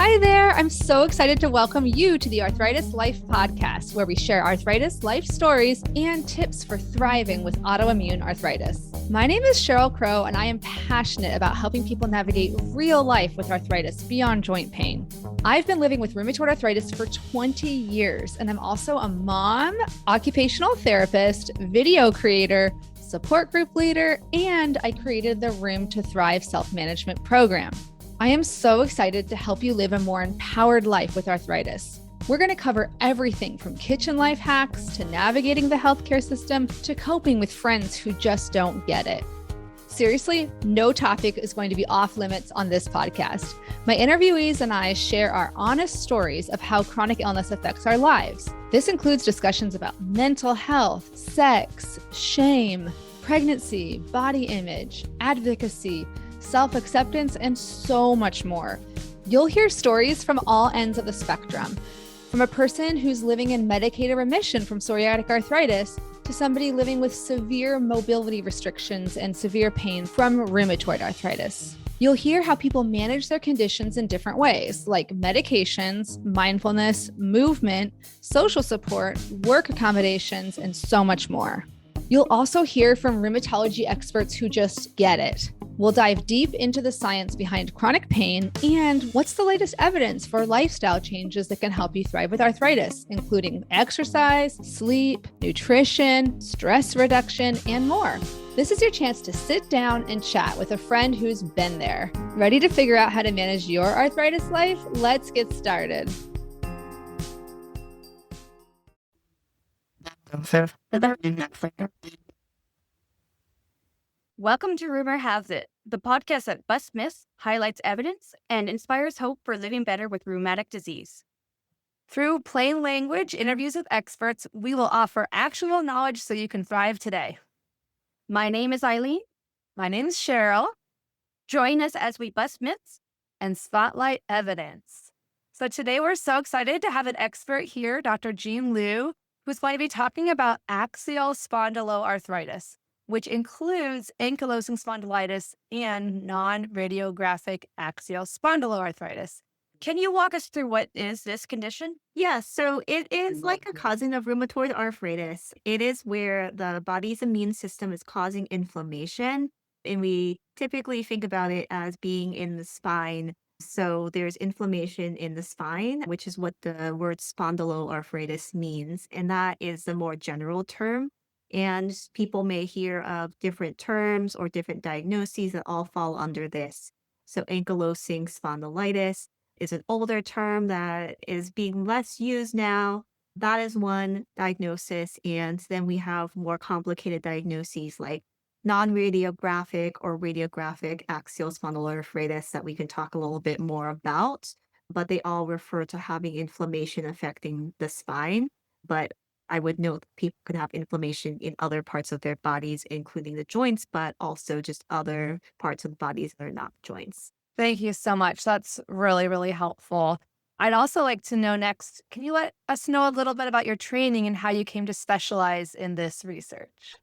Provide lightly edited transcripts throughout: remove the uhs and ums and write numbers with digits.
Hi there. I'm so excited to welcome you to the Arthritis Life podcast, where we share arthritis life stories and tips for thriving with autoimmune arthritis. My name is Cheryl Crow, and I am passionate about helping people navigate real life with arthritis beyond joint pain. I've been living with rheumatoid arthritis for 20 years, and I'm also a mom, occupational therapist, video creator, support group leader, and I created the Room to Thrive self-management program. I am so excited to help you live a more empowered life with arthritis. We're going to cover everything from kitchen life hacks to navigating the healthcare system to coping with friends who just don't get it. Seriously, no topic is going to be off limits on this podcast. My interviewees and I share our honest stories of how chronic illness affects our lives. This includes discussions about mental health, sex, shame, pregnancy, body image, advocacy, self-acceptance, and so much more. You'll hear stories from all ends of the spectrum, from a person who's living in medicated remission from psoriatic arthritis to somebody living with severe mobility restrictions and severe pain from rheumatoid arthritis. You'll hear how people manage their conditions in different ways, like medications, mindfulness, movement, social support, work accommodations, and so much more. You'll also hear from rheumatology experts who just get it. We'll dive deep into the science behind chronic pain and what's the latest evidence for lifestyle changes that can help you thrive with arthritis, including exercise, sleep, nutrition, stress reduction, and more. This is your chance to sit down and chat with a friend who's been there. Ready to figure out how to manage your arthritis life? Let's get started. Welcome to Rumor Has It, the podcast that busts myths, highlights evidence, and inspires hope for living better with rheumatic disease. Through plain language interviews with experts, we will offer actual knowledge so you can thrive today. My name is Eileen. My name is Cheryl. Join us as we bust myths and spotlight evidence. So today we're so excited to have an expert here, Dr. Liew, who's going to be talking about axial spondyloarthritis, which includes ankylosing spondylitis and non-radiographic axial spondyloarthritis. Can you walk us through what is this condition? Yeah, so it is like a cousin of rheumatoid arthritis. It is where the body's immune system is causing inflammation, and we typically think about it as being in the spine. So there's inflammation in the spine, which is what the word spondyloarthritis means, and that is the more general term. And people may hear of different terms or different diagnoses that all fall under this. So ankylosing spondylitis is an older term that is being less used now. That is one diagnosis. And then we have more complicated diagnoses like non-radiographic or radiographic axial spondyloarthritis that we can talk a little bit more about. But they all refer to having inflammation affecting the spine. But I would note that people could have inflammation in other parts of their bodies, including the joints, but also just other parts of the bodies that are not joints. Thank you so much. That's really, really helpful. I'd also like to know next, can you let us know a little bit about your training and how you came to specialize in this research?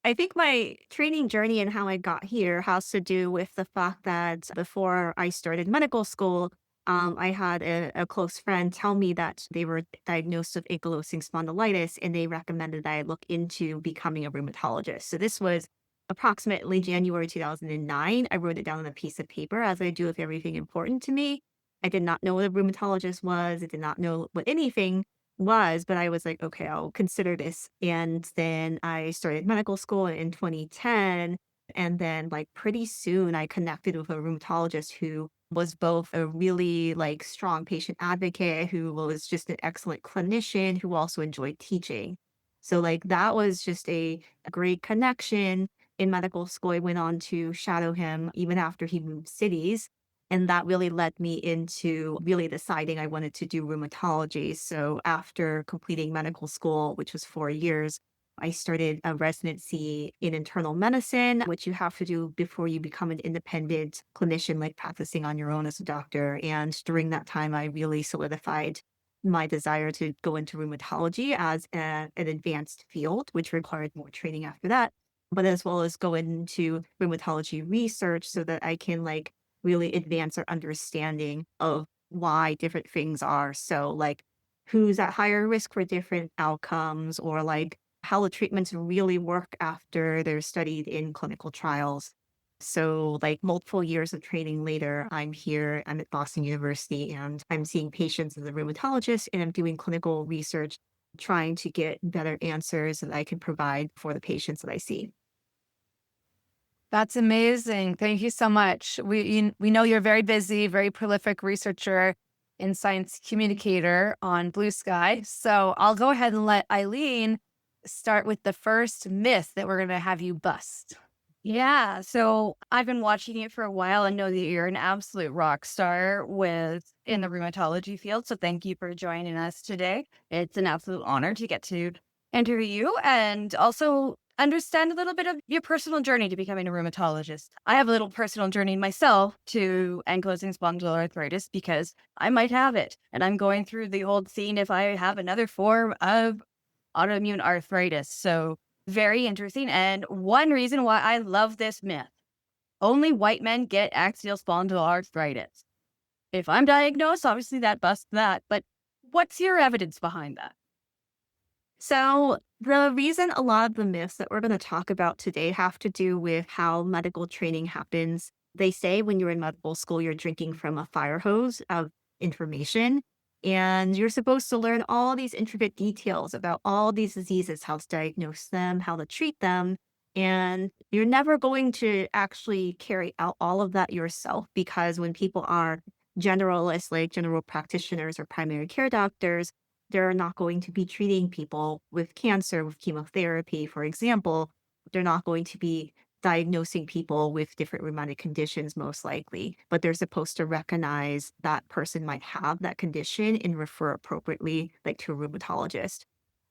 I think my training journey and how I got here has to do with the fact that before I started medical school, I had a close friend tell me that they were diagnosed with ankylosing spondylitis, and they recommended that I look into becoming a rheumatologist. So this was approximately January 2009. I wrote it down on a piece of paper, as I do with everything important to me. I did not know what a rheumatologist was. I did not know what anything was, but I was like, okay, I'll consider this. And then I started medical school in 2010. And then like pretty soon I connected with a rheumatologist who was both a really like strong patient advocate, who was just an excellent clinician, who also enjoyed teaching. So like that was just a great connection. In medical school, I went on to shadow him even after he moved cities. And that really led me into really deciding I wanted to do rheumatology. So after completing medical school, which was 4 years, I started a residency in internal medicine, which you have to do before you become an independent clinician, like practicing on your own as a doctor. And during that time, I really solidified my desire to go into rheumatology as an advanced field, which required more training after that, but as well as go into rheumatology research so that I can like really advance our understanding of why different things are. So like who's at higher risk for different outcomes, or like how the treatments really work after they're studied in clinical trials. So like multiple years of training later, I'm at Boston University, and I'm seeing patients as a rheumatologist, and I'm doing clinical research, trying to get better answers that I can provide for the patients that I see. That's amazing. Thank you so much. We know you're very busy, very prolific researcher and science communicator on Blue Sky. So I'll go ahead and let Eileen start with the first myth that we're going to have you bust. Yeah, so I've been watching it for a while and know that you're an absolute rock star in the rheumatology field. So thank you for joining us today. It's an absolute honor to get to interview you and also understand a little bit of your personal journey to becoming a rheumatologist. I have a little personal journey myself to ankylosing spondyloarthritis because I might have it. And I'm going through the old scene if I have another form of autoimmune arthritis. So very interesting. And one reason why I love this myth: only white men get axial spondyloarthritis. If I'm diagnosed, obviously that busts that. But what's your evidence behind that? So, the reason a lot of the myths that we're going to talk about today have to do with how medical training happens. They say when you're in medical school, you're drinking from a fire hose of information, and you're supposed to learn all these intricate details about all these diseases, how to diagnose them, how to treat them. And you're never going to actually carry out all of that yourself, because when people are generalists, like general practitioners or primary care doctors, they're not going to be treating people with cancer with chemotherapy, for example. They're not going to be diagnosing people with different rheumatic conditions, most likely, but they're supposed to recognize that person might have that condition and refer appropriately, like to a rheumatologist.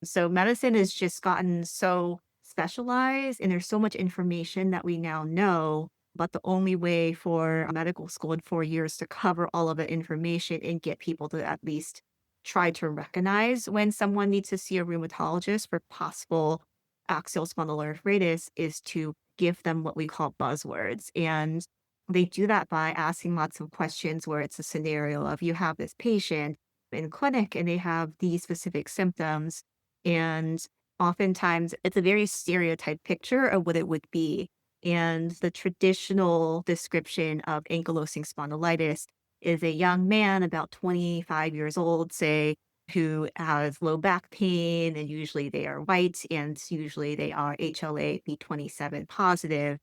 So medicine has just gotten so specialized, and there's so much information that we now know. But the only way for medical school in 4 years to cover all of the information and get people to at least try to recognize when someone needs to see a rheumatologist for possible axial spondyloarthritis is to give them what we call buzzwords. And they do that by asking lots of questions where it's a scenario of you have this patient in clinic and they have these specific symptoms. And oftentimes it's a very stereotyped picture of what it would be. And the traditional description of ankylosing spondylitis is a young man about 25 years old, say, who has low back pain, and usually they are white, and usually they are HLA-B27 positive,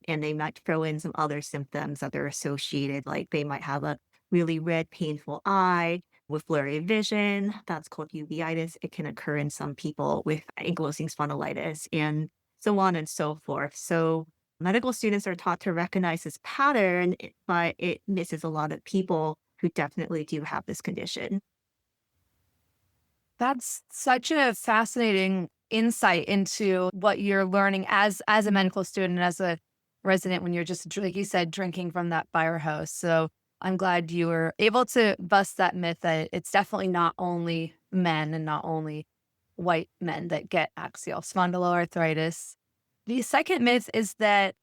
and they might throw in some other symptoms that are associated, like they might have a really red, painful eye with blurry vision. That's called uveitis. It can occur in some people with ankylosing spondylitis, and so on and so forth. So medical students are taught to recognize this pattern, but it misses a lot of people who definitely do have this condition. That's such a fascinating insight into what you're learning as a medical student, as a resident, when you're just, like you said, drinking from that fire hose. So I'm glad you were able to bust that myth that it's definitely not only men and not only white men that get axial spondyloarthritis. The second myth is that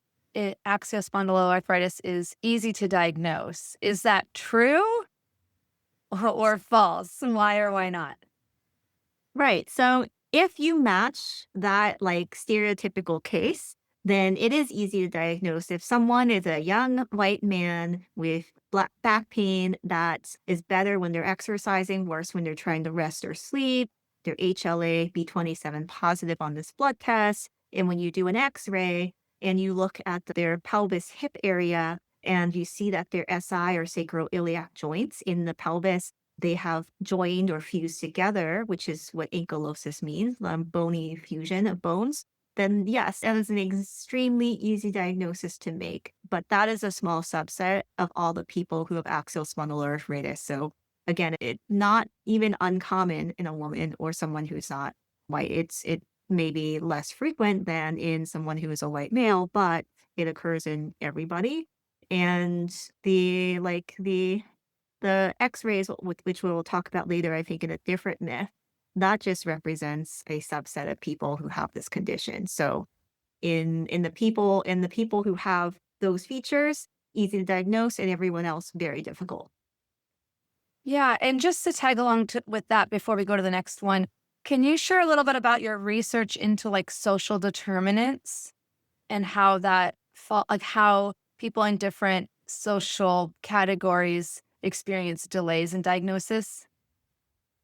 axial spondyloarthritis is easy to diagnose. Is that true or false? Why or why not? Right. So if you match that like stereotypical case, then it is easy to diagnose. If someone is a young white man with black back pain that is better when they're exercising, worse when they're trying to rest or sleep, they're HLA B27 positive on this blood test. And when you do an x-ray and you look at their pelvis hip area and you see that their SI or sacroiliac joints in the pelvis, they have joined or fused together, which is what ankylosis means, bony fusion of bones, then yes, that is an extremely easy diagnosis to make. But that is a small subset of all the people who have axial spondyloarthritis. So again, it's not even uncommon in a woman or someone who's not white. It may be less frequent than in someone who is a white male, but it occurs in everybody. And the x-rays, which we'll talk about later, I think in a different myth, that just represents a subset of people who have this condition. So in the people who have those features, easy to diagnose, and everyone else very difficult. Yeah, and just to tag along with that before we go to the next one, can you share a little bit about your research into like social determinants and how like how people in different social categories experience delays in diagnosis?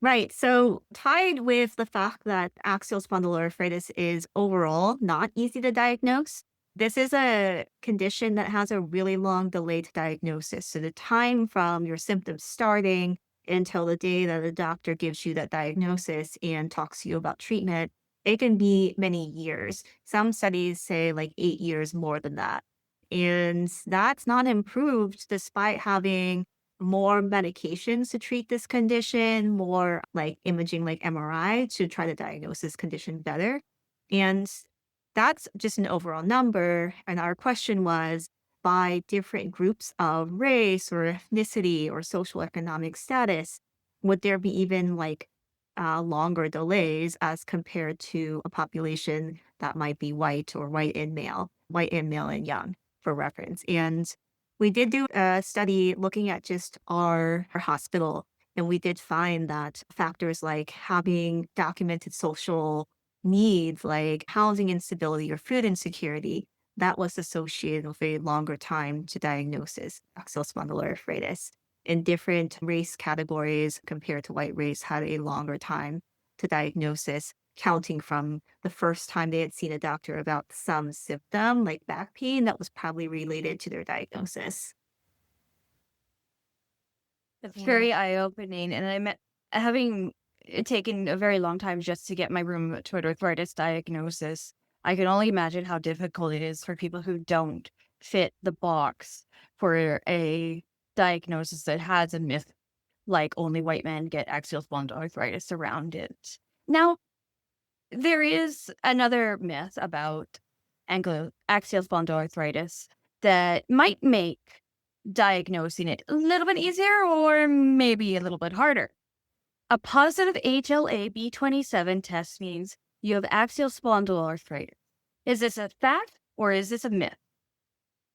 Right. So, tied with the fact that axial spondyloarthritis is overall not easy to diagnose, this is a condition that has a really long delay to diagnosis. So, the time from your symptoms starting until the day that the doctor gives you that diagnosis and talks to you about treatment, it can be many years. Some studies say like 8 years more than that. And that's not improved despite having more medications to treat this condition, more like imaging like MRI to try to diagnose this condition better. And that's just an overall number. And our question was by different groups of race or ethnicity or social economic status, would there be even like longer delays as compared to a population that might be white or white and male and young for reference? And we did do a study looking at just our hospital, and we did find that factors like having documented social needs like housing instability or food insecurity, that was associated with a longer time to diagnosis axial spondyloarthritis. In different race categories compared to white race had a longer time to diagnosis, counting from the first time they had seen a doctor about some symptom like back pain that was probably related to their diagnosis. It's Yeah. very eye-opening, and having it taken a very long time just to get my rheumatoid arthritis diagnosis. I can only imagine how difficult it is for people who don't fit the box for a diagnosis that has a myth like only white men get axial spondyloarthritis around it. Now, there is another myth about axial spondyloarthritis that might make diagnosing it a little bit easier or maybe a little bit harder. A positive HLA-B27 test means you have axial spondyloarthritis. Is this a fact or is this a myth?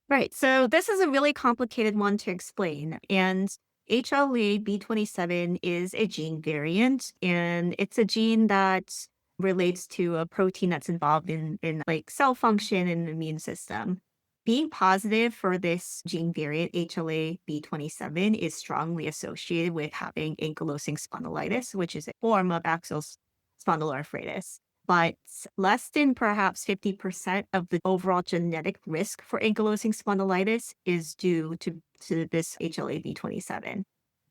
Right. So this is a really complicated one to explain. And HLA-B27 is a gene variant, and it's a gene that relates to a protein that's involved in like cell function and the immune system. Being positive for this gene variant, HLA-B27, is strongly associated with having ankylosing spondylitis, which is a form of axial spondyloarthritis. But less than perhaps 50% of the overall genetic risk for ankylosing spondylitis is due to this HLA-B27.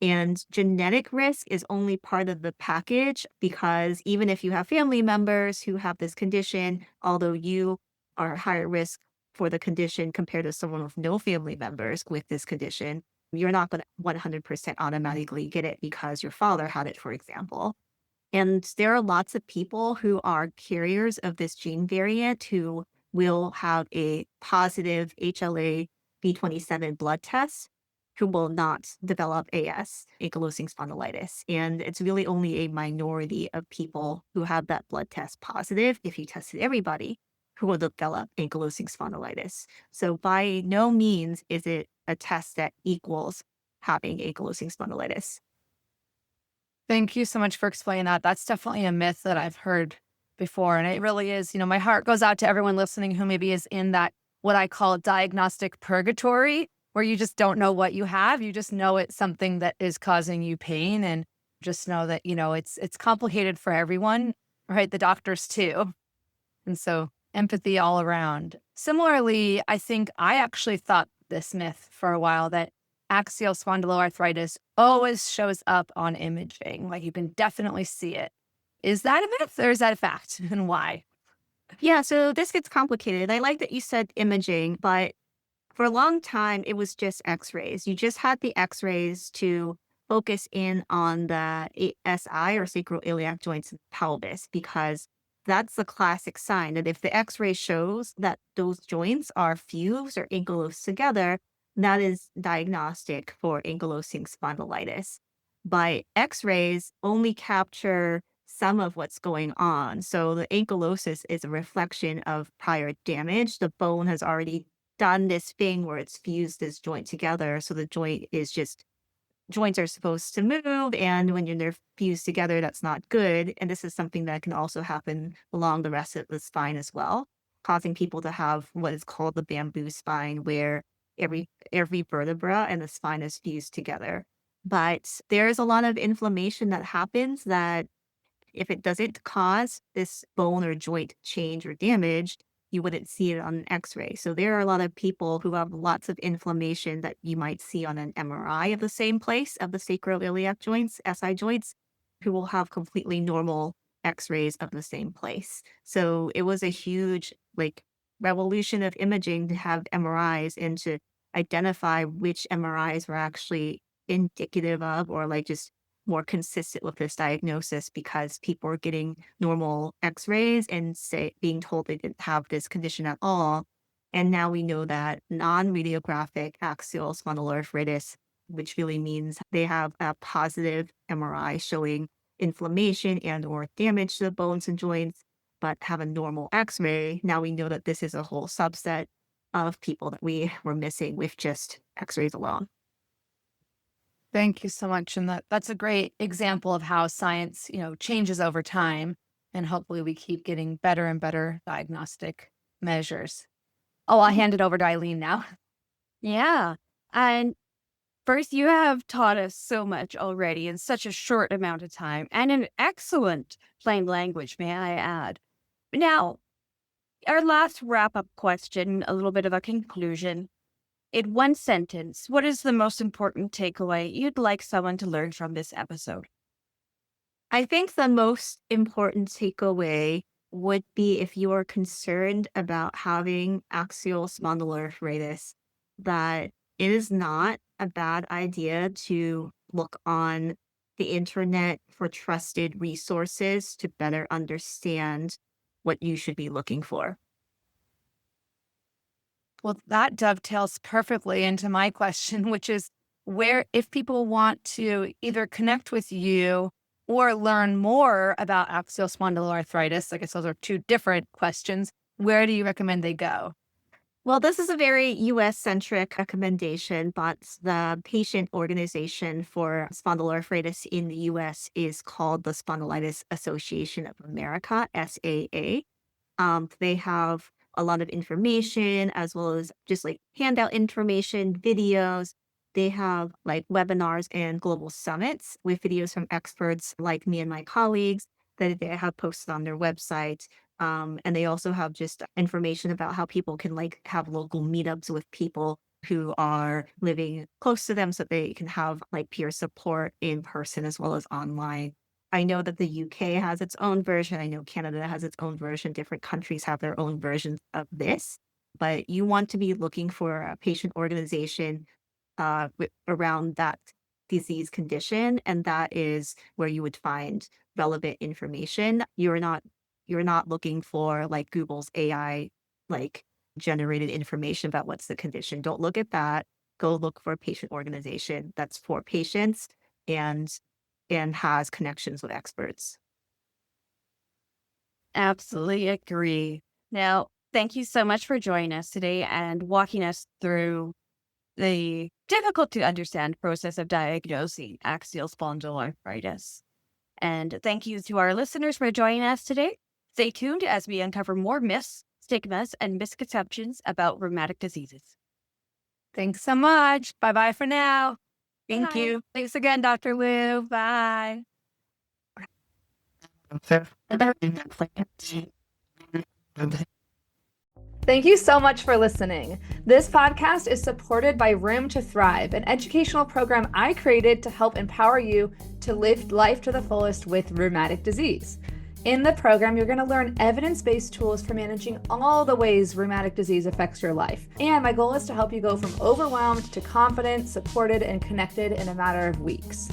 And genetic risk is only part of the package because even if you have family members who have this condition, although you are higher risk for the condition compared to someone with no family members with this condition, you're not going to 100% automatically get it because your father had it, for example. And there are lots of people who are carriers of this gene variant who will have a positive HLA B27 blood test who will not develop AS, ankylosing spondylitis. And it's really only a minority of people who have that blood test positive, if you tested everybody, who will develop ankylosing spondylitis. So by no means is it a test that equals having ankylosing spondylitis. Thank you so much for explaining that. That's definitely a myth that I've heard before. And it really is, my heart goes out to everyone listening who maybe is in that, what I call diagnostic purgatory, where you just don't know what you have. You just know it's something that is causing you pain and just know that, it's complicated for everyone, right? The doctors too. And so empathy all around. Similarly, I think I actually thought this myth for a while that axial spondyloarthritis always shows up on imaging. Like you can definitely see it. Is that a myth or is that a fact? And why? Yeah, so this gets complicated. I like that you said imaging, but for a long time, it was just x-rays. You just had the x-rays to focus in on the SI or sacroiliac joints and pelvis, because that's the classic sign that if the x-ray shows that those joints are fused or ankylosed together, that is diagnostic for ankylosing spondylitis. But x-rays only capture some of what's going on. So the ankylosis is a reflection of prior damage. The bone has already done this thing where it's fused this joint together. So the joint is just joints are supposed to move, and when they're fused together, that's not good. And this is something that can also happen along the rest of the spine as well, causing people to have what is called the bamboo spine, where every vertebra and the spine is fused together. But there's a lot of inflammation that happens that if it doesn't cause this bone or joint change or damage, you wouldn't see it on an x-ray. So there are a lot of people who have lots of inflammation that you might see on an MRI of the same place, of the sacroiliac joints, SI joints, who will have completely normal x-rays of the same place. So it was a huge revolution of imaging to have MRIs and to identify which MRIs were actually indicative of or just more consistent with this diagnosis, because people were getting normal x-rays and being told they didn't have this condition at all. And now we know that non-radiographic axial spondyloarthritis, which really means they have a positive MRI showing inflammation and or damage to the bones and joints, but have a normal x-ray. Now we know that this is a whole subset of people that we were missing with just x-rays alone. Thank you so much. And that's a great example of how science, changes over time. And hopefully we keep getting better and better diagnostic measures. Oh, I'll hand it over to Eileen now. Yeah. And first, you have taught us so much already in such a short amount of time, and in excellent plain language, may I add. Now, our last wrap-up question, a little bit of a conclusion. In one sentence, what is the most important takeaway you'd like someone to learn from this episode? I think the most important takeaway would be, if you are concerned about having axial spondyloarthritis, that it is not a bad idea to look on the internet for trusted resources to better understand what you should be looking for. Well, that dovetails perfectly into my question, which is if people want to either connect with you or learn more about axial spondyloarthritis, I guess those are two different questions, where do you recommend they go? Well, this is a very US-centric recommendation, but the patient organization for spondyloarthritis in the US is called the Spondylitis Association of America, SAA. They have a lot of information, as well as just handout information, videos. They have webinars and global summits with videos from experts like me and my colleagues that they have posted on their website. And they also have just information about how people can have local meetups with people who are living close to them, so they can have peer support in person as well as online. I know that the UK has its own version. I know Canada has its own version. Different countries have their own versions of this. But you want to be looking for a patient organization around that disease condition, and that is where you would find relevant information. You're not looking for Google's AI generated information about what's the condition. Don't look at that. Go look for a patient organization that's for patients and has connections with experts. Absolutely agree. Now, thank you so much for joining us today and walking us through the difficult to understand process of diagnosing axial spondyloarthritis. And thank you to our listeners for joining us today. Stay tuned as we uncover more myths, stigmas, and misconceptions about rheumatic diseases. Thanks so much. Bye-bye for now. Thank you. Thanks again, Dr. Liew. Bye. Thank you so much for listening. This podcast is supported by Room to Thrive, an educational program I created to help empower you to live life to the fullest with rheumatic disease. In the program, you're going to learn evidence-based tools for managing all the ways rheumatic disease affects your life. And my goal is to help you go from overwhelmed to confident, supported, and connected in a matter of weeks.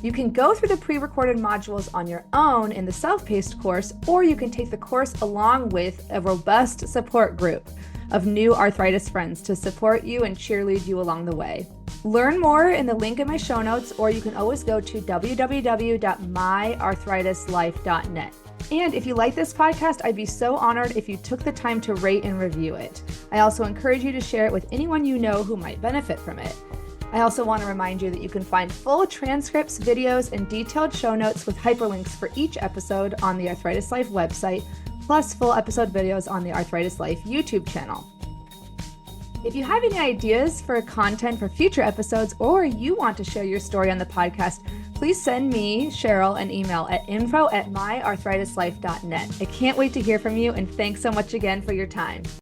You can go through the pre-recorded modules on your own in the self-paced course, or you can take the course along with a robust support group of new arthritis friends to support you and cheerlead you along the way. Learn more in the link in my show notes, or you can always go to www.myarthritislife.net. And if you like this podcast, I'd be so honored if you took the time to rate and review it. I also encourage you to share it with anyone you know who might benefit from it. I also want to remind you that you can find full transcripts, videos, and detailed show notes with hyperlinks for each episode on the Arthritis Life website, plus full episode videos on the Arthritis Life YouTube channel. If you have any ideas for content for future episodes, or you want to share your story on the podcast, please send me, Cheryl, an email at info@myarthritislife.net. I can't wait to hear from you, and thanks so much again for your time.